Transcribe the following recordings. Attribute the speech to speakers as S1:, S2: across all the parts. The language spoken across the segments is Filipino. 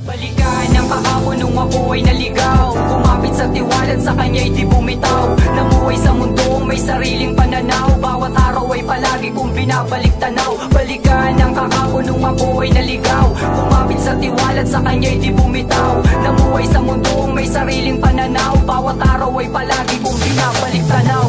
S1: Balikan ang kahapon nung ako ay naligaw, kumapit sa tiwalat, sa kanya'y di bumitaw. Namuhay sa mundong may sariling pananaw, bawat araw ay palagi kong binabalik tanaw. Balikan ang kahapon nung ako ay naligaw, kumapit sa tiwalat, sa kanya'y di bumitaw. Namuhay sa mundong may sariling pananaw, bawat araw ay palagi kong binabalik tanaw.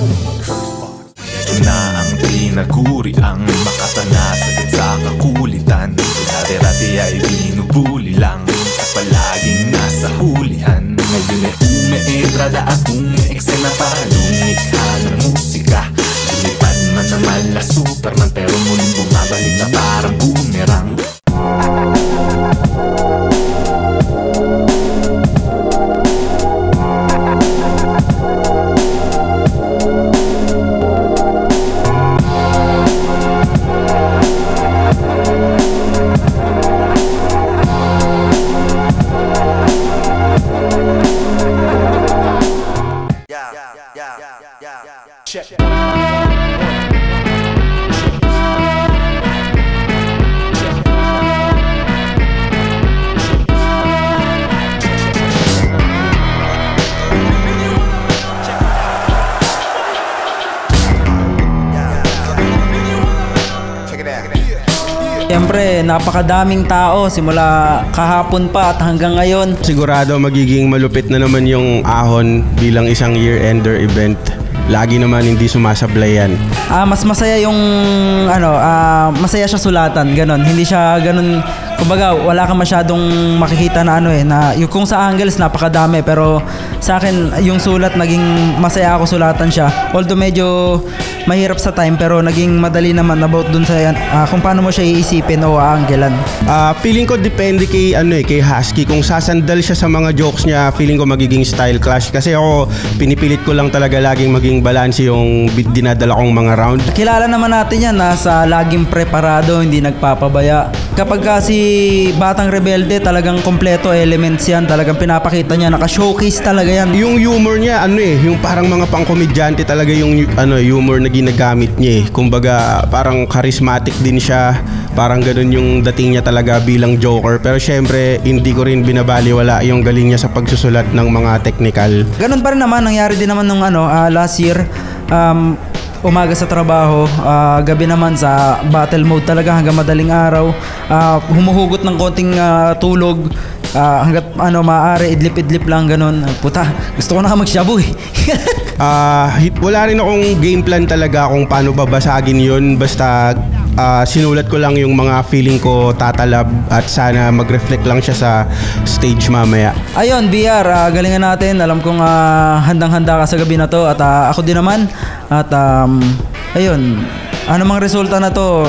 S2: Ito na ang tinaguri, ang makatana sagad sa kakulitan. Dati-dati ay binubuli lang at palaging nasa hulihan. Ngayon ay ume-entrada at ume-eksena para lumikha ng musika. Lumipad man naman la Superman, pero muling bumabalik na parang boomerang.
S3: Siyempre, napakadaming tao simula kahapon pa at hanggang ngayon.
S4: Sigurado magiging malupit na naman yung ahon bilang isang year-ender event. Lagi naman hindi sumasablay yan.
S3: Mas masaya yung masaya siya sulatan, ganon. Hindi siya ganon, kumbaga wala kang masyadong makikita na na yung kung sa angles napakadami, pero sa akin yung sulat naging masaya ako sulatan siya. Although medyo mahirap sa time, pero naging madali naman about dun sa kung paano mo siya iisipin o aanggelan.
S4: Feeling ko depende kay kay Husky. Kung sasandal siya sa mga jokes niya, feeling ko magiging style clash. Kasi ako pinipilit ko lang talaga laging maging balance yung dinadala kong mga round.
S3: Kilala naman natin yan, nasa laging preparado, hindi nagpapabaya. Kapag kasi Batang Rebelde, talagang kompleto elements yan, talagang pinapakita niya, naka-showcase talaga yan.
S4: Yung humor niya, yung parang mga pangkomedyante talaga yung humor na ginagamit niya eh. Kumbaga, parang charismatic din siya, parang ganun yung dating niya talaga bilang Joker. Pero syempre, hindi ko rin binabaliwala yung galing niya sa pagsusulat ng mga technical.
S3: Ganun pa rin naman, nangyari din naman nung last year. Umaga sa trabaho, gabi naman sa battle mode talaga hanggang madaling araw. Humuhugot ng konting tulog, hanggat maaari, idlip-idlip lang ganun. Puta, gusto ko na mag-shabu eh.
S4: Wala rin akong game plan talaga kung paano babasagin yun. Basta sinulat ko lang yung mga feeling ko tatalab at sana mag-reflect lang siya sa stage mamaya.
S3: Ayun, BR, galingan natin. Alam kong handang-handa ka sa gabi na to at ako din naman. At ayun, anumang resulta na to,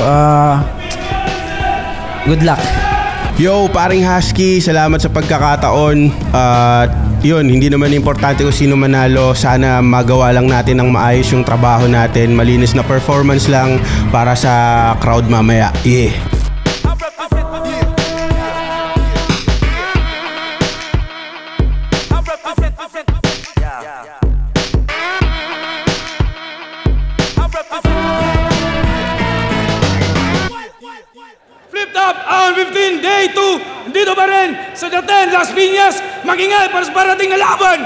S3: good luck.
S4: Yo, paring Husky, salamat sa pagkakataon. Yun, hindi naman importante kung sino manalo. Sana magawa lang natin ng maayos yung trabaho natin. Malinis na performance lang para sa crowd mamaya. Yeah.
S5: Flip top, hour 15, day 2. Dito pa rin sa Daten, Las Piñas. Mag-ingay para sa parating na laban.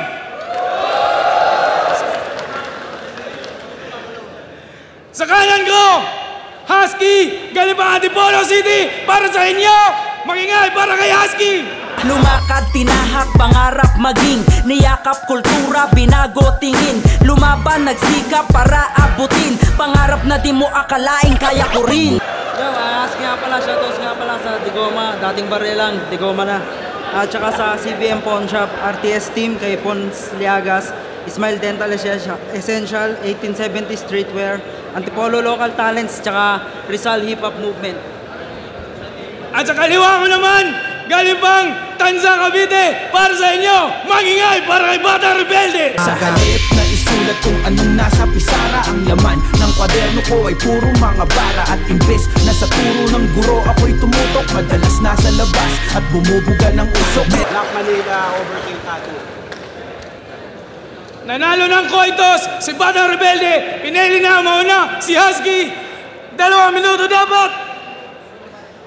S5: Sa kanan ko, Husky, galing pa Antipolo City. Para sa inyo, mag-ingay para kay Husky.
S1: Lumakad, tinahak, pangarap maging niyakap, kultura, binago, tingin. Lumaban, nagsikap para abutin pangarap na di mo akalaing kaya ko rin.
S3: Yo, Husky nga pala, shoutouts nga pala sa Digoma, dating barelang, Digoma na. At saka sa CBM Pawn Shop, RTS Team, kay Pons Liagas, Ismail Dental Essential, 1870 Streetwear, Antipolo Local Talents, tsaka Rizal Hip Hop Movement.
S5: At sa kaliwa ko naman, galing pang Tanza, Cavite, para sa inyo, mag-ingay para kay Batang Rebelde.
S6: Sa halip na isulat kung anong nasa pisara, ang laman ng kwaderno ko ay puro mga bara. At imbes na sa turo ng guro ako'y tumutok, madalas nasa labas at bumubuga ng usok.
S5: Black Manila Overkill Tattoo. Nanalo ng Koitos si Batang Rebelde. Pinili na mauna si Husky. 2 minuto dapat.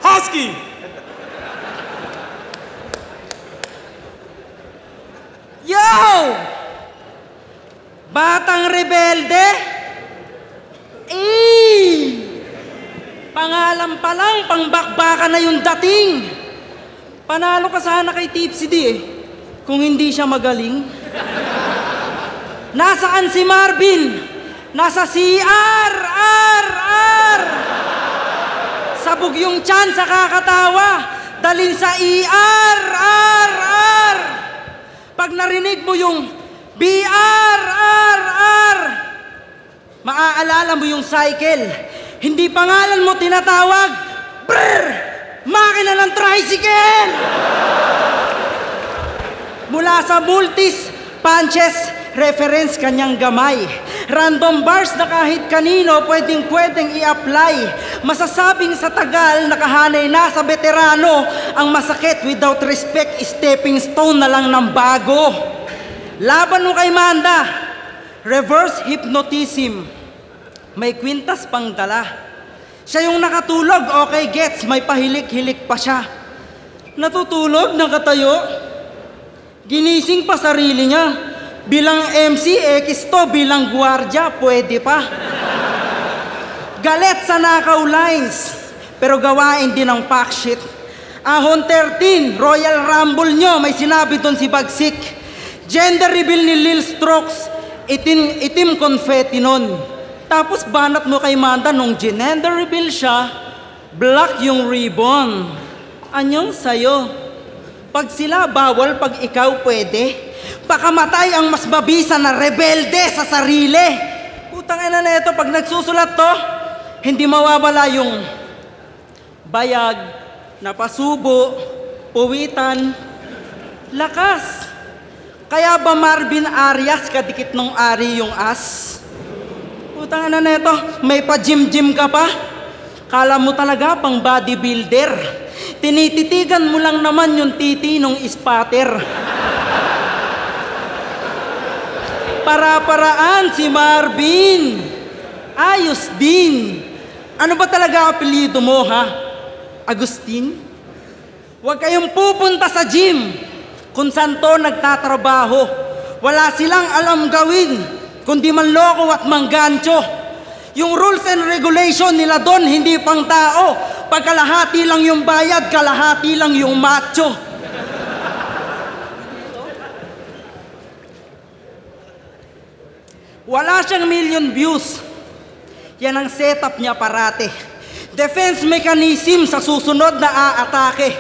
S5: Husky.
S3: Batang rebelde? Pangalan pa lang, pangbakbaka na yung dating. Panalo ka sana kay Tipsy D kung hindi siya magaling. Nasaan si Marvin? Nasa CR! Sabog yung tiyan sa kakatawa. Dalin sa ER! Pag narinig mo yung BR! Maaalala mo yung cycle. Hindi pangalan mo tinatawag. Brrr! Makina ng tricycle! Mula sa multis, punches, reference kanyang gamay. Random bars na kahit kanino pwedeng i-apply. Masasabing sa tagal, nakahanay na sa veterano. Ang masakit without respect, stepping stone na lang ng bago. Laban mo kay Manda, reverse hypnotism. May kwintas pang dala. Siya yung nakatulog, okay gets, may pahilik-hilik pa siya. Natutulog, nakatayo. Ginising pa sarili niya. Bilang MC, to, bilang gwardya, pwede pa. Galit sa nakaw lines, pero gawain din ang pack sheet. Ahon 13, Royal Rumble nyo, may sinabi doon si Bagsik. Gender reveal ni Lil Strokes, itim confetti nun. Tapos banat mo kay Manda nung gender reveal siya, black yung ribbon. Anyong sayo? Pag sila bawal, pag ikaw pwede. Pakamatay ang mas mabisa na rebelde sa sarili. Putang ina na ito, pag nagsusulat to, hindi mawawala yung bayag, napasubo, puwitan, lakas. Kaya ba Marvin Arias kadikit nung ari yung as? Putang ina na ito, may pa-gym-gym ka pa? Kala mo talaga pang bodybuilder. Tinititigan mo lang naman yung titi nung spatter. Para-paraan si Marvin. Ayos din. Ano ba talaga apelyido mo, ha? Agustin? Huwag kayong pupunta sa gym kung saan to nagtatrabaho. Wala silang alam gawin, kundi manloko at manggancho. Yung rules and regulation nila doon, hindi pang tao. Pagkalahati lang yung bayad, kalahati lang yung macho. Wala siyang million views. Yan ang setup niya parate. Defense mechanism sa susunod na aatake.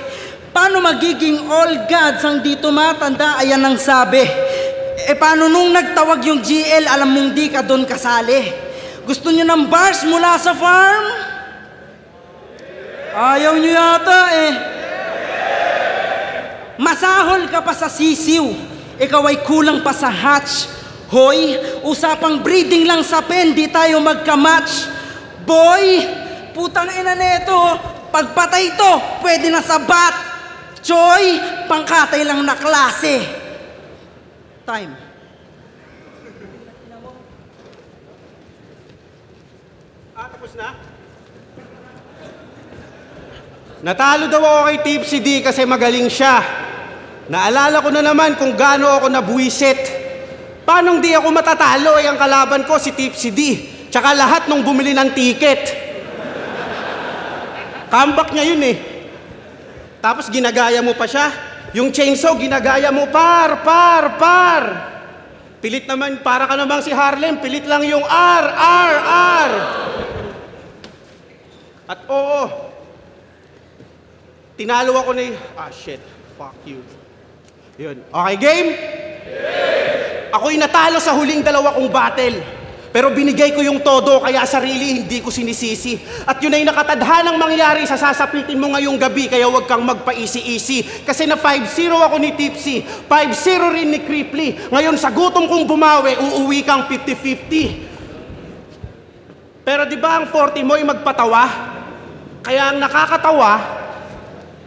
S3: Paano magiging all gods ang di tumatanda? Ayan ang sabi. Paano nung nagtawag yung GL, alam mong di ka doon kasali? Gusto niyo ng bars mula sa farm? Ayaw niyo yata Masahol ka pa sa sisiw. Ikaw ay kulang pa sa hatch. Hoy, usapang breeding lang sa pen, di tayo magka-match. Boy, putang ina neto, pagpatay to, pwede na sa bat. Choy, pangkatay lang na klase. Time.
S4: Tapos na? Natalo daw ako kay Tipsy D kasi magaling siya. Naalala ko na naman kung gaano ako nabuwisit. Paano di ako matatalo? Ang kalaban ko si Tipsy D. Tsaka lahat nung bumili ng ticket. Comeback niya yun Tapos ginagaya mo pa siya. Yung chainsaw, ginagaya mo, par. Pilit naman, para ka namang si Harlem, pilit lang yung R. At oo, tinalo ako shit, fuck you. Yun, okay game? Ako'y natalo sa huling dalawa kong battle. Pero binigay ko yung todo, kaya sarili hindi ko sinisisi. At yun ay nakatadhanang mangyari sa sasapitin mo ngayong gabi, kaya huwag kang magpa-easy-easy. Kasi na 5-0 ako ni Tipsy, 5-0 rin ni Creeply. Ngayon sa gutom kong bumawi, uuwi kang 50-50. Pero di ba ang 40 mo ay magpatawa? Kaya ang nakakatawa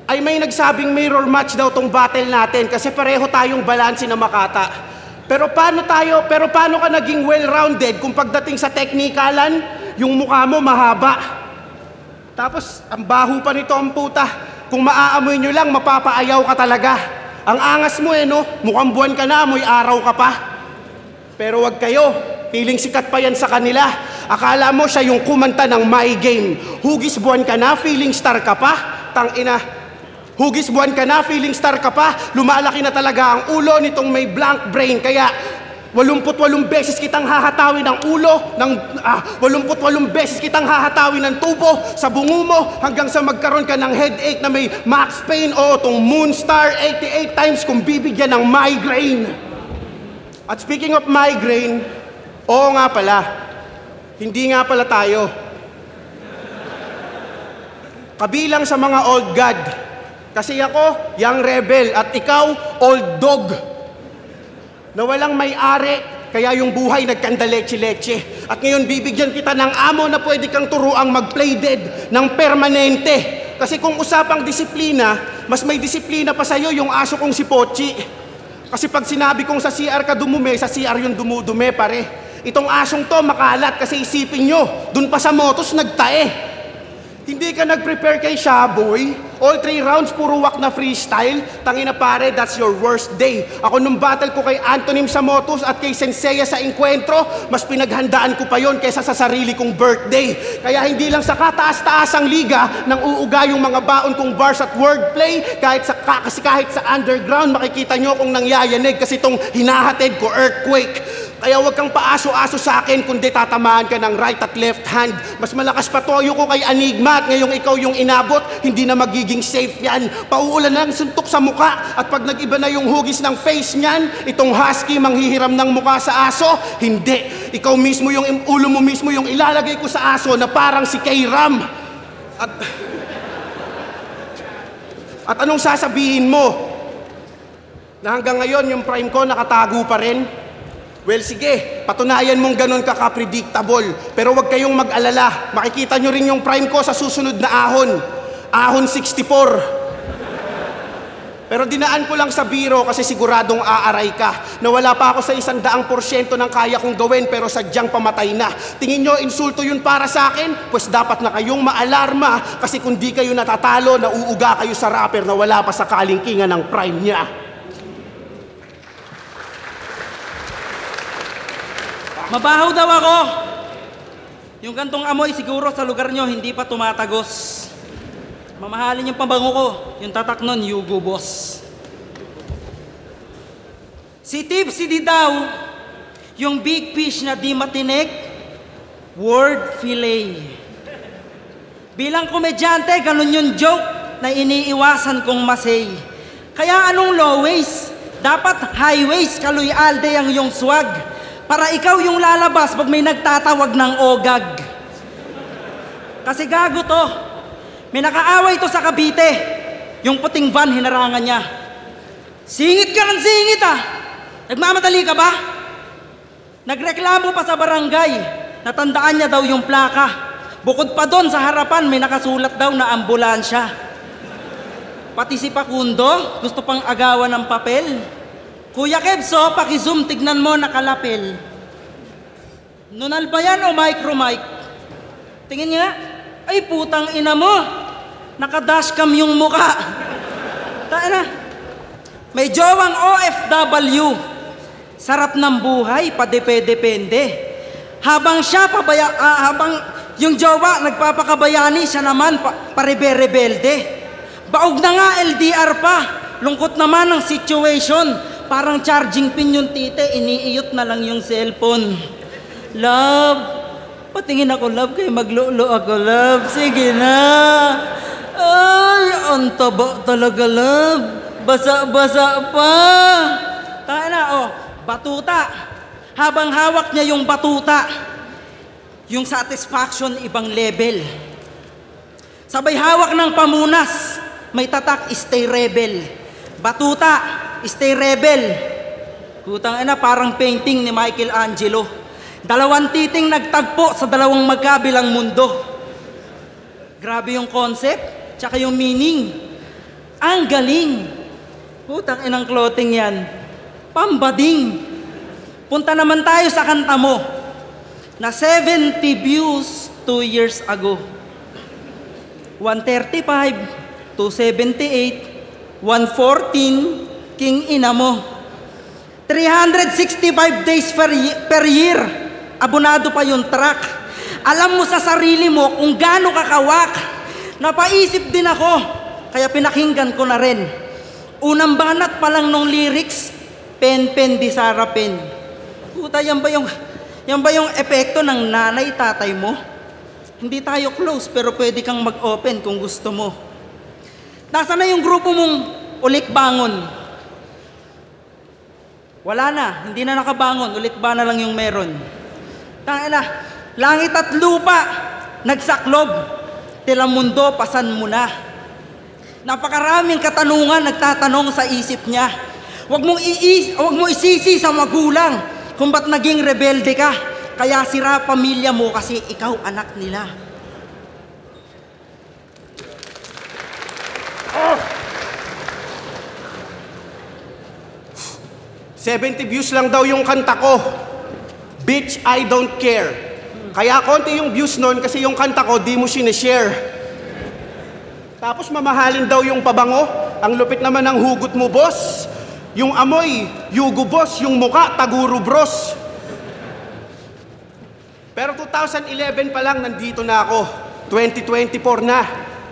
S4: ay may nagsabing mirror match daw tong battle natin kasi pareho tayong balanse na makata. Pero paano ka naging well-rounded kung pagdating sa teknikalan, yung mukha mo mahaba? Tapos, ang baho pa nito ang puta. Kung maaamoy nyo lang, mapapaayaw ka talaga. Ang angas mo no? Mukhang buwan ka na, amoy araw ka pa.
S7: Pero wag kayo, feeling sikat pa yan sa kanila. Akala mo siya yung kumanta ng My Game. Hugis buwan ka na, feeling star ka pa. Tangina. Hugis buwan ka na, feeling star ka pa. Lumalaki na talaga ang ulo nitong may blank brain. Kaya 88 beses kitang hahatawin ng ulo, 88 beses kitang hahatawin ng tubo sa bungo mo hanggang sa magkaroon ka ng headache na may max pain o tong Moonstar 88 times kung bibigyan ng migraine. At speaking of migraine, oo nga pala, hindi nga pala tayo. Kabilang sa mga old god. Kasi ako, young rebel, at ikaw, old dog. Na walang may-ari, kaya yung buhay nagkandaleche-leche. At ngayon bibigyan kita ng amo na pwede kang turuang mag-play dead ng permanente. Kasi kung usapang disiplina, mas may disiplina pa sa'yo yung aso kong si Pochi. Kasi pag sinabi kong sa CR ka dumume, sa CR yung dumudume pare. Itong asong to makalat kasi isipin nyo, dun pa sa motos nagtae. Hindi ka nag-prepare kay Shaboy. All 3 rounds, puro wak na freestyle. Tangina pare, that's your worst day. Ako nung battle ko kay Antonym sa motos at kay Senseiya sa Encuentro, mas pinaghandaan ko pa yon kaysa sa sarili kong birthday. Kaya hindi lang sa kataas-taasang liga nang uuga yung mga baon kong bars at wordplay, kasi kahit sa underground, makikita nyo kung nangyayanig kasi itong hinahatid ko, earthquake. Kaya huwag kang paaso-aso sa akin kundi tatamaan ka ng right at left hand. Mas malakas pa toyo ko kay Enigma at ngayong ikaw yung inabot, hindi na magiging safe yan. Pauulan na ng suntok sa muka at pag nag-iba na yung hugis ng face niyan, itong husky manghihiram ng muka sa aso, hindi. Ikaw mismo yung ulo mo mismo yung ilalagay ko sa aso na parang si K-Ram. At anong sasabihin mo? Na hanggang ngayon yung prime ko nakatago pa rin? Well, sige, patunayan mong ganun ka-predictable. Pero huwag kayong mag-alala. Makikita nyo rin yung prime ko sa susunod na ahon. Ahon 64. Pero dinaan ko lang sa biro kasi siguradong aaray ka. Nawala pa ako sa 100% ng kaya kong gawin pero sadyang pamatay na. Tingin nyo, insulto yun para sa akin? Pues dapat na kayong maalarma kasi kung di kayo natatalo, nauuga kayo sa rapper na wala pa sa kalingkingan ng prime niya.
S3: Mabaho daw ako. Yung gantong amoy siguro sa lugar nyo hindi pa tumatagos. Mamahalin yung pabango ko. Yung tatak nun, Yugo Boss. Si Tipsy di daw, yung big fish na di matinik, word fillet. Bilang komedyante, ganun yung joke na iniiwasan kong masay. Kaya anong low waist? Dapat high waist, Kaloy Alde ang yung swag. Para ikaw yung lalabas pag may nagtatawag ng ogag. Kasi gago to. May nakaaway to sa Cavite. Yung puting van, hinarangan niya. Singit ka ng singit ah. Nagmamadali ka ba? Nagreklamo pa sa barangay. Natandaan niya daw yung plaka. Bukod pa doon sa harapan, may nakasulat daw na ambulansya. Pati si Pakundo, gusto pang agawan ng papel. Kuya Kebso, paki-zoom, tignan mo, nakalapel. Nunal ba yan o micro-mic? Tingin nga, ay putang ina mo, naka-dashcam yung muka. Taan na. May jowang OFW. Sarap ng buhay, padepe-depende. Habang yung jowa nagpapakabayani, siya naman parebe-rebelde. Baog na nga LDR pa. Lungkot naman ang situation. Parang charging pin yung tite, iniiyot na lang yung cellphone. Love, patingin ako love, kaya maglulo ako love. Sige na. Ay, ang taba talaga love. Basa-basa pa. Tayo na, oh, batuta. Habang hawak niya yung batuta, yung satisfaction ibang level. Sabay hawak ng pamunas, may tatak, stay rebel. Batuta, stay rebel. Kutang ina, parang painting ni Michelangelo. Dalawang titing nagtagpo sa dalawang magkabilang mundo. Grabe yung concept, tsaka yung meaning. Ang galing. Kutang inang clothing yan. Pambading. Punta naman tayo sa kanta mo na 70 views 2 years ago. 135, 278, 114, king ina mo. 365 days per year. Abonado pa yung truck. Alam mo sa sarili mo kung gaano kakawak. Napaisip din ako, kaya pinakinggan ko na rin. Unang banat pa lang nung lyrics, pen di Sara pen. Puta, yan ba yung epekto ng nanay, tatay mo? Hindi tayo close, pero pwede kang mag-open kung gusto mo. Nasaan na yung grupo mong ulik bangon? Wala na, hindi na nakabangon, ulit ba na lang yung meron. Tangina, langit at lupa, nagsaklob, tilang mundo, pasan mo na. Napakaraming katanungan nagtatanong sa isip niya. Huwag mo isisi sa magulang kung ba't naging rebelde ka. Kaya sira pamilya mo kasi ikaw anak nila.
S7: 70 views lang daw yung kanta ko. Bitch, I don't care. Kaya konti yung views nun kasi yung kanta ko di mo sinishare. Tapos mamahalin daw yung pabango. Ang lupit naman ng hugot mo, boss. Yung amoy, yugo boss. Yung muka, taguro bros. Pero 2011 pa lang nandito na ako. 2024 na.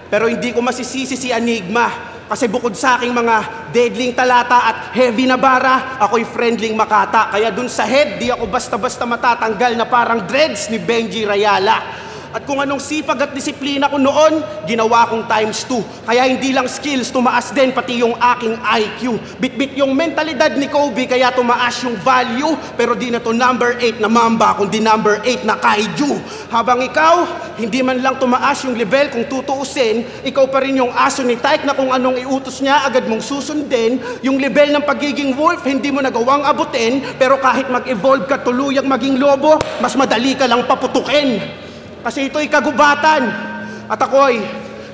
S7: Pero hindi ko masisisi si Enigma. Kasi bukod sa aking mga deadling talata at heavy na bara, ako'y friendling Makata. Kaya dun sa head, di ako basta-basta matatanggal na parang dreads ni Benji Rayala. At kung anong sipag at disiplina ko noon, ginawa kong ×2. Kaya hindi lang skills, tumaas din pati yung aking IQ. Bit-bit yung mentalidad ni Kobe, kaya tumaas yung value. Pero di na to number 8 na Mamba, kundi number 8 na Kaiju. Habang ikaw, hindi man lang tumaas yung level, kung tutuusin, ikaw pa rin yung aso ni Tyke na kung anong iutos niya, agad mong susundin. Yung level ng pagiging wolf, hindi mo nagawang abutin. Pero kahit mag-evolve ka tuluyang maging lobo, mas madali ka lang paputukin. Kasi ito'y kagubatan. At ako'y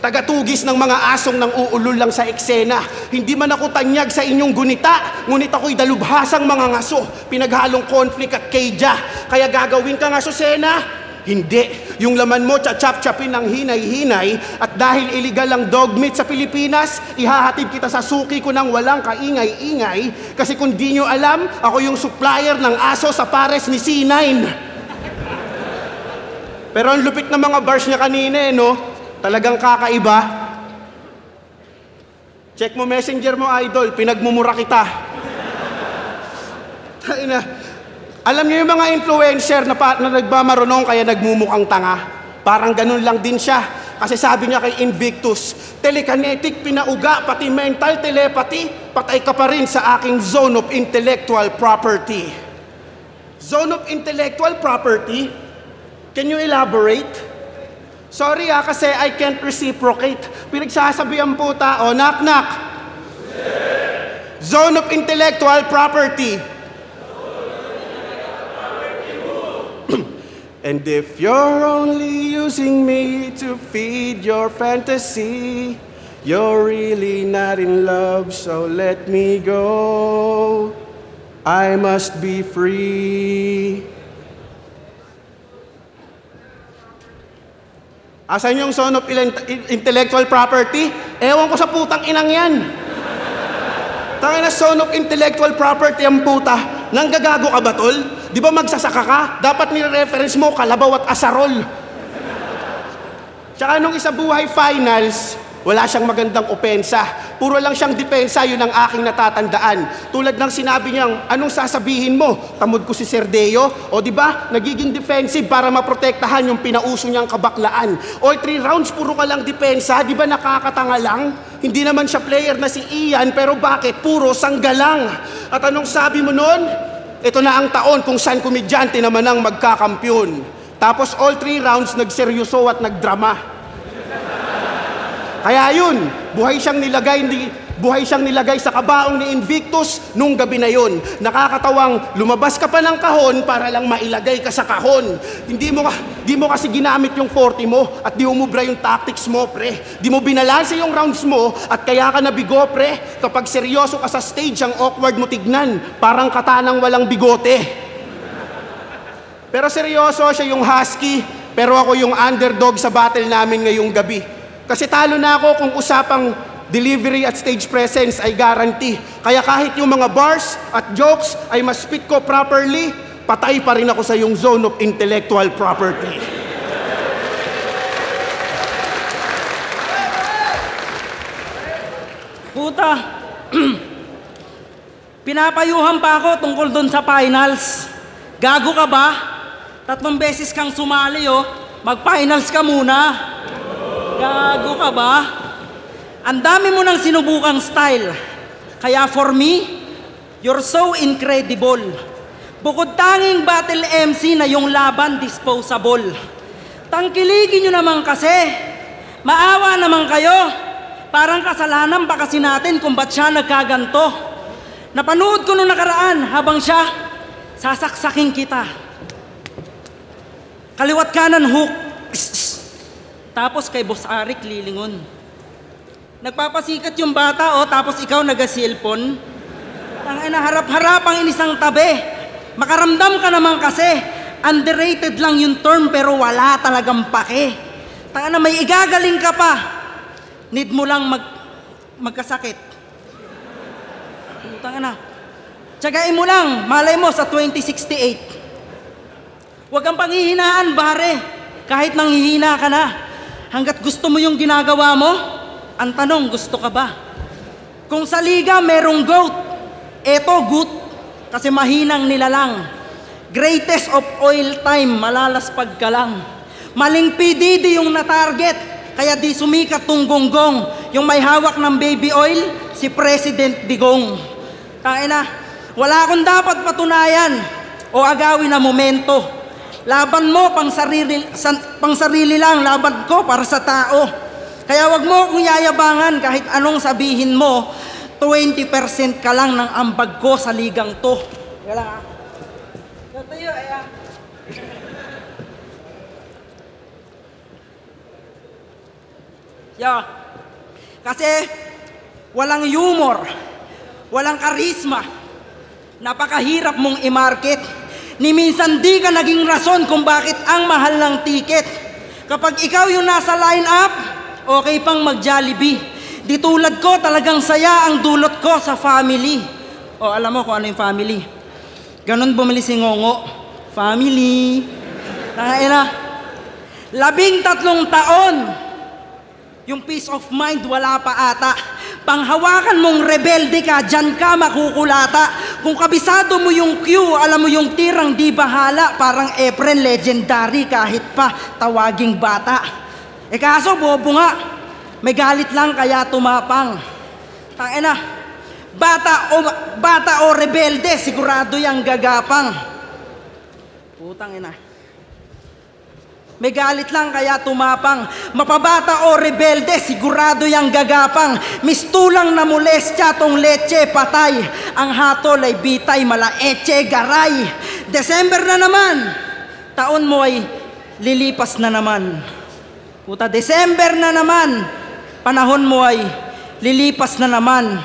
S7: tagatugis ng mga asong nang uulol lang sa eksena. Hindi man ako tanyag sa inyong gunita, ngunit ako'y dalubhasang mga ngaso, pinaghalong conflict at keja. Kaya gagawin ka nga susena? Hindi. Yung laman mo, chachap-chapin ng hinay-hinay. At dahil illegal ang dog meat sa Pilipinas, ihahatid kita sa suki ko ng walang kaingay-ingay. Kasi kung di nyo alam, ako yung supplier ng aso sa pares ni C9. Pero ang lupit na mga bars niya kanina no? Talagang kakaiba. Check mo messenger mo, idol. Pinagmumura kita. Alam niyo yung mga influencer na nagmamarunong kaya nagmumukhang tanga? Parang ganun lang din siya. Kasi sabi niya kay Invictus, telekinetic, pinauga, pati mental telepathy, patay ka pa rin sa aking zone of intellectual property. Zone of intellectual property? Can you elaborate? Sorry kasi I can't reciprocate. Pinagsasabi ang puta, knock-knock. Zone of intellectual property. And if you're only using me to feed your fantasy, you're really not in love, so let me go. I must be free. Asan yung zone of intellectual property? Ewan ko sa putang inang yan. Tangina, zone of intellectual property ang puta. Nanggagago ka ba, tol? Di ba magsasaka ka? Dapat nire-reference mo kalabaw at asarol. Tsaka nung isa buhay finals, wala siyang magandang opensa. Puro lang siyang depensa, yun ang aking natatandaan. Tulad ng sinabi niyang, anong sasabihin mo? Tamod ko si Serdeo? O di ba? Nagiging defensive para maprotektahan yung pinauso niyang kabaklaan. O 3 rounds, puro ka lang depensa, di ba nakakatanga lang? Hindi naman siya player na si Ian, pero bakit? Puro sanggalang. At anong sabi mo nun? Ito na ang taon kung saan komedyante naman ang magkakampyon. Tapos all 3 rounds, nagseryoso at nagdrama. Kaya yun, buhay siyang nilagay sa kabaong ni Invictus nung gabi na yun. Nakakatawang lumabas ka pa ng kahon para lang mailagay ka sa kahon. Di mo kasi ginamit yung 40 mo at di umubra yung tactics mo, pre. Di mo binalanse yung rounds mo at kaya ka nabigo, pre. Kapag seryoso ka sa stage, ang awkward mo tignan. Parang katanang walang bigote. Pero seryoso siya yung husky, pero ako yung underdog sa battle namin ngayong gabi. Kasi talo na ako kung usapang delivery at stage presence ay guarantee. Kaya kahit yung mga bars at jokes ay ma-spit ko properly, patay pa rin ako sa yung zone of intellectual property.
S3: Puta, pinapayuhan pa ako tungkol doon sa finals. Gago ka ba? 3 beses kang sumali, oh. Mag-finals ka muna. Gago ka ba? Ang dami mo nang sinubukang style. Kaya for me, you're so incredible. Bukod tanging battle MC na yung laban disposable. Tangkiligin nyo naman kasi. Maawa naman kayo. Parang kasalanan pa kasi natin kung ba't siya nagkaganto. Napanood ko nung nakaraan habang siya sasaksakin kita. Kaliwat kanan hook. Tapos kay Boss Arik lilingon. Nagpapasikat yung bata, oh, tapos ikaw nag-cellphone. Tangina, harap-harap ang inisang tabi. Makaramdam ka naman kasi. Underrated lang yung term pero wala talagang pake. Tangina, may igagaling ka pa. Need mo lang magkasakit. Tangina. Tsagain mo lang, malay mo sa 2068. Huwag kang panghihinaan, bare. Kahit nanghihina ka na. Hanggat gusto mo yung ginagawa mo, ang tanong, gusto ka ba? Kung sa liga merong GOAT, eto GOAT, kasi mahinang nilalang. Greatest of all time, malalaspag ka lang. Maling PDD yung na-target, kaya di sumikat tong gonggong. Yung may hawak ng baby oil, si President Digong. Tangina, wala akong dapat patunayan o agawin na momento. Laban mo pang sarili lang, laban ko para sa tao. Kaya wag mo akong yayabangan kahit anong sabihin mo, 20% ka lang ng ambag ko sa ligang to. Kaya lang, tayo, ayan. Kasi walang humor, walang karisma, napakahirap mong i-market. Ni minsan di ka naging rason kung bakit ang mahal ng ticket. Kapag ikaw yung nasa line-up, okay pang mag-Jollibee. Di tulad ko, talagang saya ang dulot ko sa family. O, alam mo kung ano yung family? Ganon bumili si Ngongo. Family. Tangina. 13 taon. Yung peace of mind, wala pa ata. Panghawakan mong rebelde ka, dyan ka makukulata. Kung kabisado mo yung cue, alam mo yung tirang di bahala. Parang Efren, legendary kahit pa tawaging bata. Kaso bobo nga, may galit lang kaya tumapang. Tangina, bata o rebelde, sigurado yang gagapang. Putang ina. May galit lang kaya tumapang. Mapabata o rebelde, sigurado yang gagapang. Mistulang na molestya tong leche, patay. Ang hatol ay bitay, malaeche, garay. December na naman, taon mo ay lilipas na naman. Puta, December na naman, panahon mo ay lilipas na naman.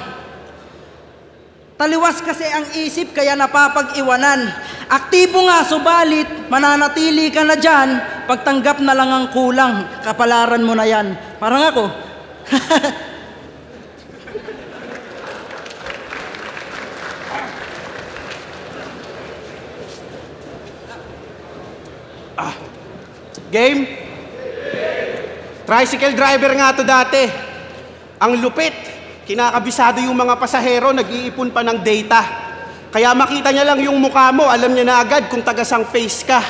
S3: Taliwas kasi ang isip kaya napapag-iwanan. Aktibo nga, subalit mananatili ka na dyan. Pagtanggap na lang ang kulang, kapalaran mo na yan. Parang ako.
S7: Game? Tricycle driver nga to dati. Ang lupit. Kinakabisado yung mga pasahero, nag-iipon pa ng data. Kaya makita niya lang yung mukha mo, alam niya na agad kung tagasang face ka.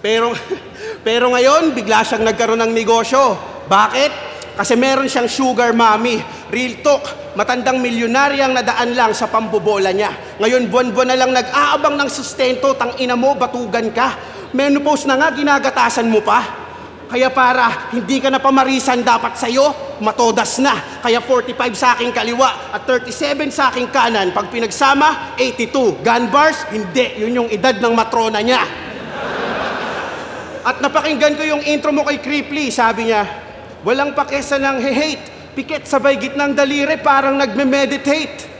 S7: Pero ngayon, bigla siyang nagkaroon ng negosyo. Bakit? Kasi meron siyang sugar mommy. Real talk, matandang milyonaryang nadaan lang sa pambobola niya. Ngayon, buwan-buwan na lang nag-aabang ng sustento, tangina mo, batugan ka. Menopause na nga, ginagatasan mo pa. Kaya para hindi ka na pamarisan dapat sa'yo, matodas na. Kaya 45 sa aking kaliwa at 37 sa aking kanan. Pag pinagsama, 82. Gun bars, hindi. Yun yung edad ng matrona niya. At napakinggan ko yung intro mo kay Creeply. Sabi niya, walang pakesa ng hate. Pikit sabay gitnang daliri, parang nagme-meditate.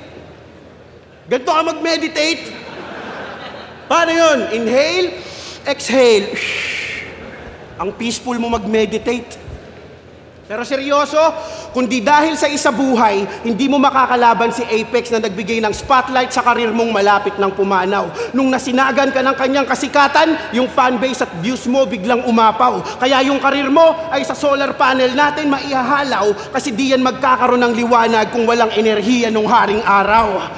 S7: Ganito ka mag-meditate? Paano yun? Inhale, exhale. Ang peaceful mo mag-meditate. Pero seryoso, Kundi dahil sa isa buhay, hindi mo makakalaban si Apex na nagbigay ng spotlight sa karir mong malapit ng pumanaw. Nung nasinagan ka ng kanyang kasikatan, yung fanbase at views mo biglang umapaw. Kaya yung karir mo ay sa solar panel natin maihahalaw kasi di yan magkakaroon ng liwanag kung walang enerhiya nung haring araw.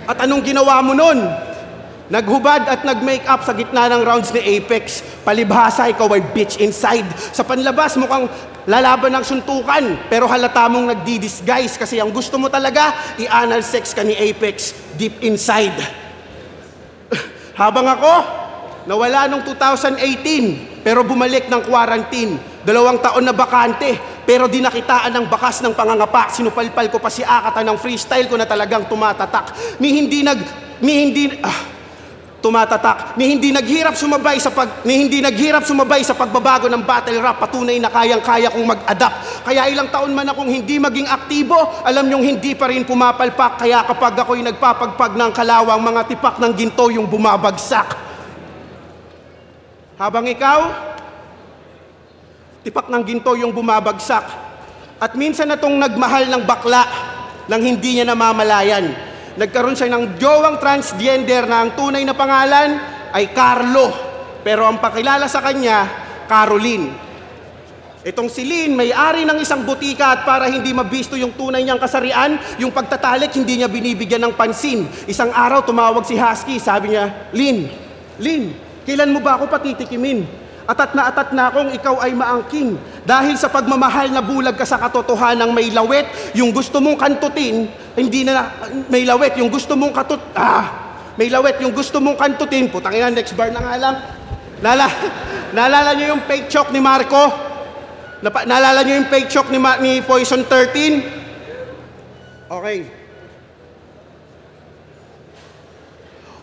S7: At anong ginawa mo nun? Naghubad at nag-make-up sa gitna ng rounds ni Apex. Palibhasa, ikaw ay bitch inside. Sa panlabas, mukhang lalaban ng suntukan. Pero halata mong nagdi-disguise kasi ang gusto mo talaga, i-anal sex ka ni Apex deep inside. Habang ako, nawala nung 2018, pero bumalik ng quarantine. 2 taon na bakante, pero di nakitaan ng bakas ng pangangapa. Sinupalpal ko pa si Akata ng freestyle ko na talagang tumatatak. Ni hindi naghirap sumabay sa pagbabago ng battle rap, patunay na kayang-kaya kong mag-adapt. Kaya ilang taon man akong hindi maging aktibo, alam niyong hindi pa rin pumapalpak. Kaya kapag ako'y nagpapagpag ng kalawang, mga tipak ng ginto yung bumabagsak. Habang ikaw, tipak ng ginto yung bumabagsak. At minsan na tong nagmahal ng bakla nang hindi niya namamalayan. Nagkaroon siya ng jowang transgender na ang tunay na pangalan ay Carlo. Pero ang pakilala sa kanya, Caroline. Itong si Lynn, may-ari ng isang butika at para hindi mabisto yung tunay niyang kasarian, yung pagtatalik hindi niya binibigyan ng pansin. Isang araw tumawag si Husky, sabi niya, Lynn, kailan mo ba ako patitikimin? Atat na akong ikaw ay maangking. Dahil sa pagmamahal na bulag ka sa katotohanang may lawet, yung gusto mong kantutin, may lawet, yung gusto mong kantutin, putang ina, next bar na nga lang. Naalala niyo yung fake choke ni Marco? Naalala niyo yung fake choke ni Poison 13? Okay.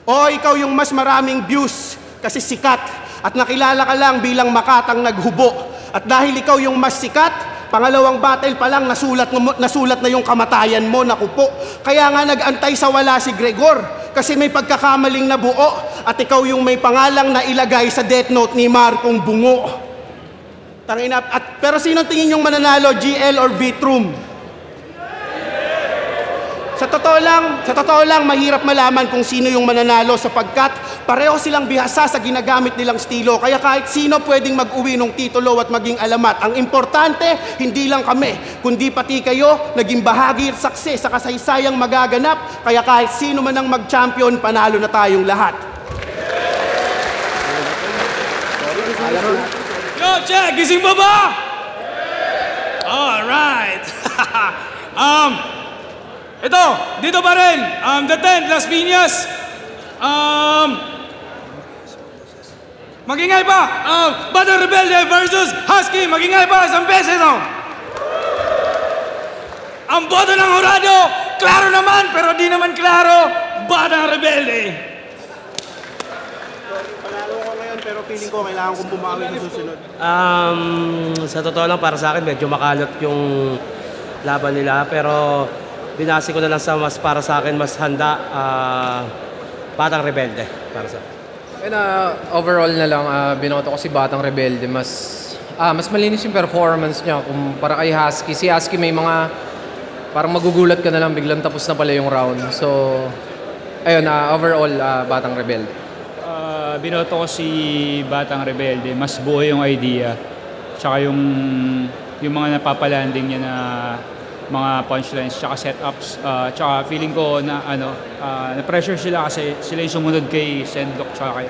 S7: O ikaw yung mas maraming views kasi sikat. At nakilala ka lang bilang Makatang naghubo. At dahil ikaw yung mas sikat, pangalawang battle pa lang nasulat na yung kamatayan mo, nakupo. Kaya nga nag-antay sa wala si Gregor kasi may pagkakamaling nabuo at ikaw yung may pangalang na ilagay sa death note ni Marcong Bungo. Tangina, pero sino tingin yung mananalo, GL or Vitrum? Sa totoo lang, mahirap malaman kung sino yung mananalo sapagkat pareho silang bihasa sa ginagamit nilang estilo. Kaya kahit sino pwedeng mag-uwi ng titulo at maging alamat. Ang importante, hindi lang kami, kundi pati kayo naging bahagi at saksi sa kasaysayang magaganap. Kaya kahit sino man ang mag-champion, panalo na tayong lahat.
S5: Yo, check! Gising pa ba? Alright! Ito, dito pa rin, The Tent, Las Piñas. Magingay pa, Batang Rebelde versus Husky. Magingay pa, isang beses, no? Ang boto ng Jurado, klaro naman, pero di naman klaro, Batang Rebelde.
S7: Panalo ko ngayon, pero feeling ko kailangan kong bumawi sa susunod.
S8: Sa totoo lang, para sa akin, medyo makalot yung laban nila, pero binasi ko na lang sa mas para sa akin, mas handa, Batang Rebelde para sa akin.
S9: Overall na lang, binoto ko si Batang Rebelde. Mas malinis yung performance niya kumpara kay Husky. Si Husky may mga parang magugulat ka na lang, biglang tapos na pala yung round. So, ayun, overall, Batang Rebelde.
S10: Binoto ko si Batang Rebelde. Mas buo yung idea. Tsaka yung mga napapalanding niya na mga punchlines, tsaka setups, tsaka feeling ko na na-pressure sila kasi sila yung sumunod kay Sendok tsaka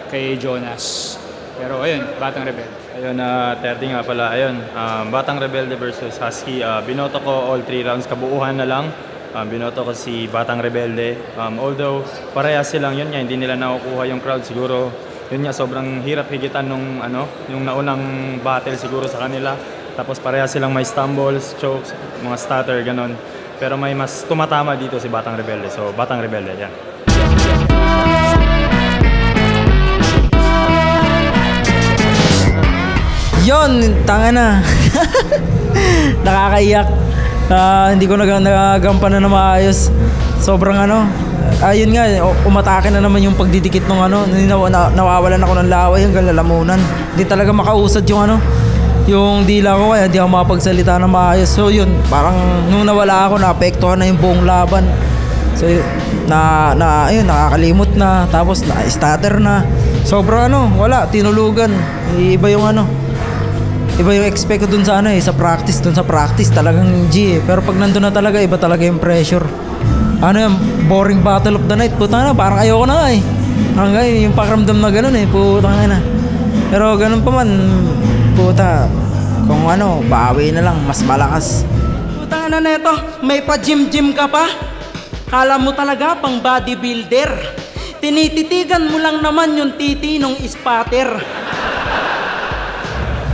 S10: kay Jonas. Pero ayun, Batang Rebelde.
S11: Ayun, 30 nga pala. Ayun, Batang Rebelde versus Husky. Binoto ko all 3 rounds, kabuuhan na lang. Binoto ko si Batang Rebelde. Although parehas silang yun nga, hindi nila nakukuha yung crowd siguro. Yun nga, sobrang hirap higitan nung yung naunang battle siguro sa kanila. Tapos parehas silang may stumbles, chokes, mga stutter, ganon. Pero may mas tumatama dito si Batang Rebelde. So, Batang Rebelde, yan.
S3: Yon, tanga na. Nakakaiyak. Hindi ko nagagampan na maayos. Sobrang ayun nga, umatake na naman yung pagdidikit ng nawawalan ako ng laway hanggang lalamunan. Hindi talaga makausad yung yung dila ko kaya di ako makapagsalita na maayos. So yun, parang nung nawala ako, naapektuhan na yung buong laban. So ayun, nakakalimot na, tapos na-stutter na. Sobra wala, tinulugan. Iba yung expect ko dun sa sa practice talagang G eh. Pero pag nandun na talaga, iba talaga yung pressure. Yung boring battle of the night, puta na, parang ayoko na eh. Hanggang yung pakiramdam na ganun eh, puta na. Pero ganun pa man, puta, kung bawi na lang, mas malakas.
S12: Puta na neto, may pa-gym-gym ka pa? Kala mo talaga pang bodybuilder. Tinititigan mo lang naman yung titi nung spatter.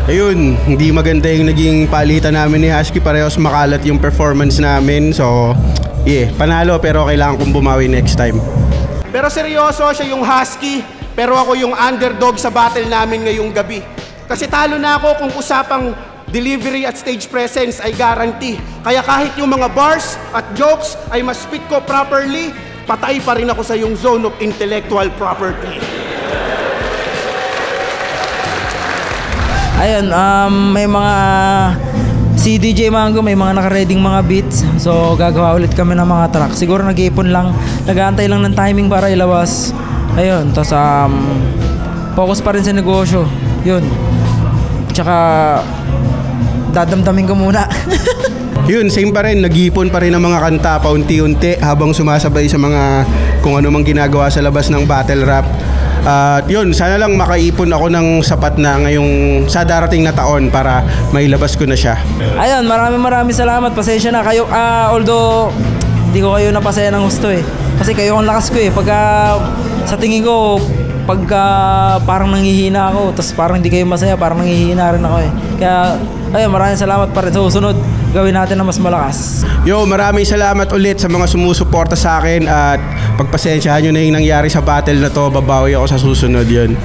S4: Ayun, hindi maganda yung naging palitan namin ni Husky. Parehas makalat yung performance namin. So, panalo pero kailangan kong bumawi next time.
S7: Pero seryoso, siya yung Husky, pero ako yung underdog sa battle namin ngayong gabi. Kasi talo na ako kung usapang delivery at stage presence ay guarantee. Kaya kahit yung mga bars at jokes ay ma-spit ko properly, patay pa rin ako sa yung zone of intellectual property.
S3: Ayun, may mga si DJ Mango, may mga nakareding mga beats. So gagawa ulit kami ng mga track. Siguro nag-iipon lang, nag-aantay lang ng timing para ilabas. Ayun, tapos focus pa rin sa negosyo. Yun. Tsaka dadamdamin ko muna.
S4: Yun, same pa rin, nag-iipon pa rin ng mga kanta paunti-unti habang sumasabay sa mga kung ano mang ginagawa sa labas ng battle rap. Yun, sana lang makaipon ako ng sapat na ngayong sa darating na taon para mailabas ko na siya.
S3: Ayun, maraming salamat. Pasensya na kayo. Although hindi ko kayo napasaya ng gusto eh. Kasi kayo ang lakas ko eh. Pagka sa tingin ko, pagka parang nanghihina ako, tapos parang hindi kayo masaya, parang nanghihina rin ako eh. Kaya ayun, maraming salamat pa rin. Sa susunod, gawin natin na mas malakas.
S4: Yo, maraming salamat ulit sa mga sumusuporta sa akin at pagpasensyahan nyo na yung nangyari sa battle na to. Babawi ako sa susunod yun.